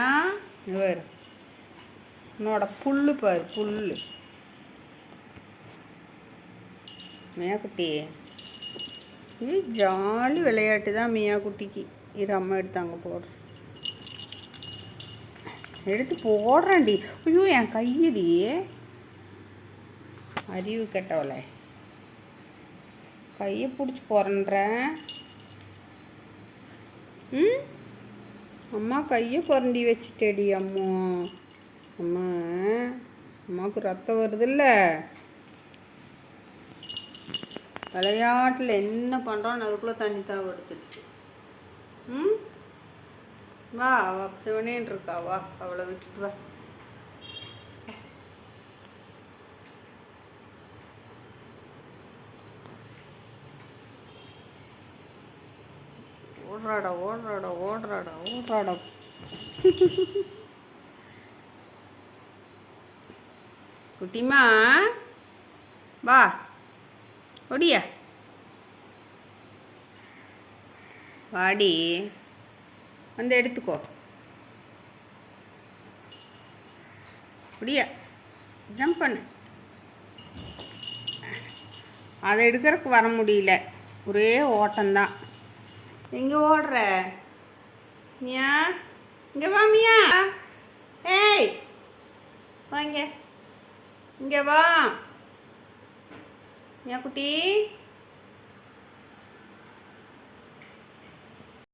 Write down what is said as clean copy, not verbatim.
ஏன் வேறு உன்னோட புல்லு பாரு புல்லு மியாக்குட்டி. இது ஜாலி விளையாட்டு தான் மியாக்குட்டிக்கு. இரு அம்மா எடுத்தாங்க போடுறேன். எடுத்து போடுறேன்டி. ஐயோ என் கையடி அறிவு கெட்டவளே. கையை பிடிச்சி போறேன்றேன். ம் அம்மா கையை புரண்டி வச்சுட்டேடி அம்மா. அம்மா அம்மாவுக்கு ரத்தம் வருதுல்ல. விளையாட்டில் என்ன பண்ணுறான்னு அதுக்குள்ளே தண்ணி தான் வடிச்சிருச்சு. ம் வா அவ சிவனேன்னு இருக்கா. வா அவளை விட்டுட்டு வா. ஓடுறாடா ஓடுறாடா ஓடுறாடா ஓடுறாடா. குட்டிமா வா ஒடியா வாடி வந்து எடுத்துக்கோ. ஒடியா ஜம்ப் பண்ணு. அதை எடுக்கிறதுக்கு வர முடியல. ஒரே ஓட்டம்தான். எங்கே ஓடுற மியா? இங்கே வா மியா. ஏய் வாங்க இங்கே வா மியா குட்டி.